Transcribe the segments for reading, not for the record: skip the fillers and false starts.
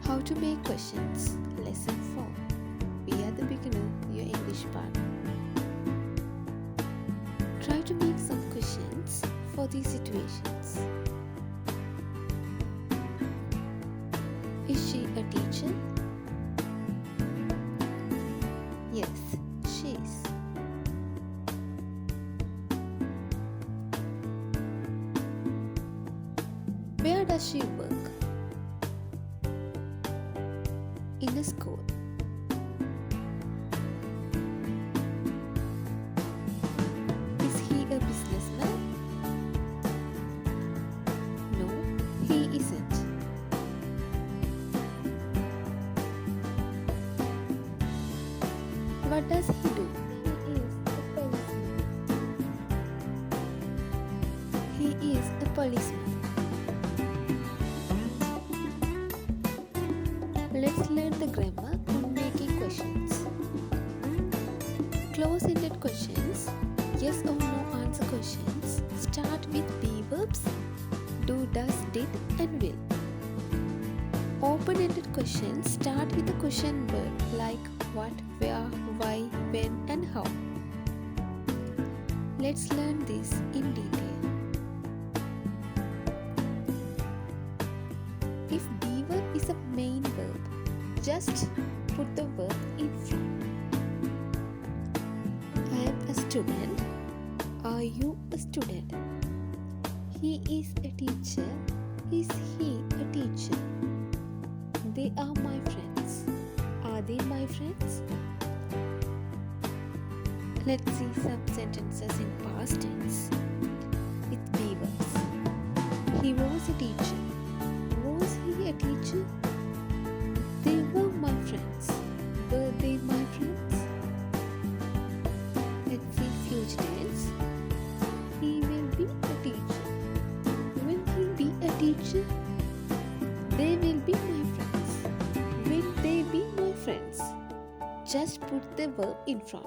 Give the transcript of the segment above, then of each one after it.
How to make questions. Lesson 4. We are the beginner, your English partner. Try to make some questions for these situations. Is she a teacher? Yes, she is. Where does she work? In a school. Is he a businessman? No, he isn't. What does he do? He is a policeman. Let's learn the grammar on making questions. Close-ended questions, yes or no answer questions, start with be verbs, do, does, did and will. Open-ended questions start with a question word like what, where, why, when and how. Let's learn this in detail. If be verb is a main verb, just put the verb in front. I am a student. Are you a student? He is a teacher. Is he a teacher? They are my friends. Are they my friends? Let's see some sentences in past tense with be verbs. He was a teacher. Was he a teacher? They were my friends. Were they my friends? Let's see future tense. He will be a teacher. Will he be a teacher? They will be my friends. Will they be my friends? Just put the verb in front.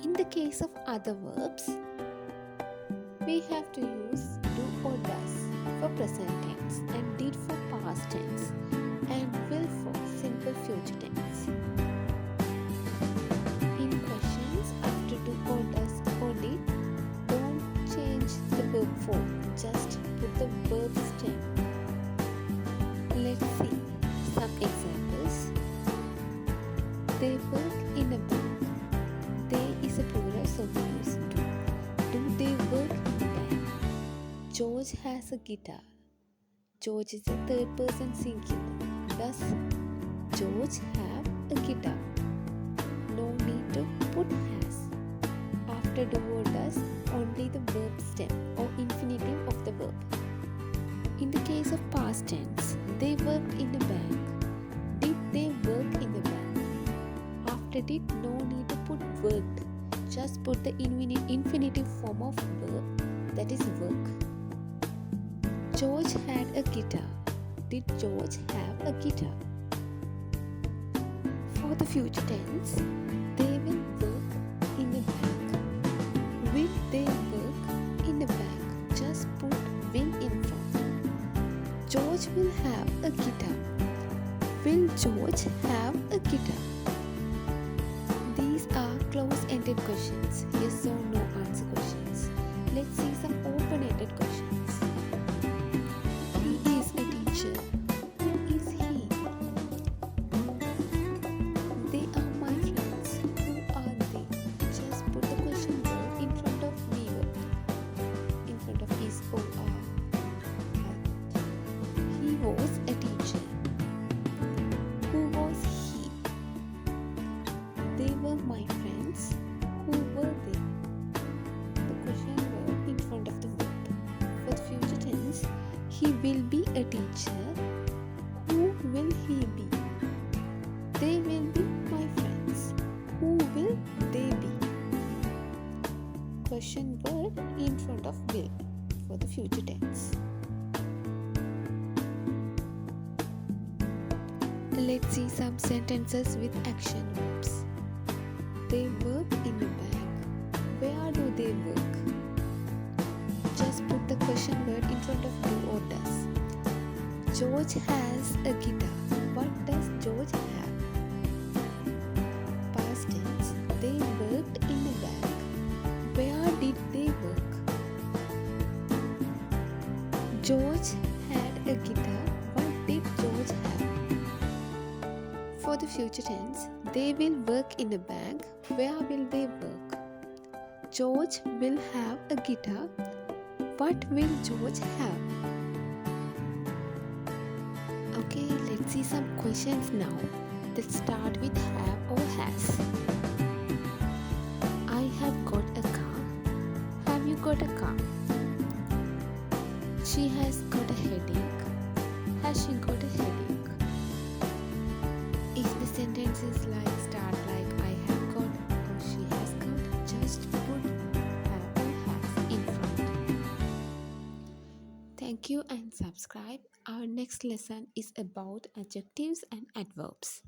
In the case of other verbs, we have to use do or does for present tense and did for past tense and will for simple future tense. In questions after do or does or did, don't change the verb form, just put the verb stem. Let's see some examples. They work in a bank. They is a plural, so we use do. Do they work in a bank? George has a guitar. George is a third person singular. Does George have a guitar? No need to put has. After do or does, only the verb stem or infinitive of the verb. In the case of past tense, they worked in a bank. Did they work in the bank? After did, no need to put worked. Just put the infinitive form of verb, that is work. George had a guitar. Did George have a guitar? For the future tense, they will work in a bank. Will they work in a bank? Just put will in front. George will have a guitar. Will George have a guitar? These are close-ended questions, yes or no answer questions. Let's see some open-ended questions. He is a teacher. Who is he? They are my friends. Who are they? Just put the question word in front of be verb, in front of is or are. He was a teacher. Who was he? They were my friends. Who were they? The question word in front of the verb. For the future tense, he will be a teacher. Who will he be? They will be my friends. Who will they be? Question word in front of will for the future tense. Let's see some sentences with action verbs. They work in a bank. Where do they work? Just put the question word in front of do or does. George has a guitar. What does George have? Past tense. They worked in a bank. Where did they work? George had a guitar. What did George have? For the future tense, they will work in a bank. Where will they work? George will have a guitar. What will George have? Okay, let's see some questions now. Let's start with have or has. I have got a car. Have you got a car? She has got a headache. Has she got a headache? If the sentence is like start like I have got or she has got, just put have or has in front. Thank you and subscribe. Our next lesson is about adjectives and adverbs.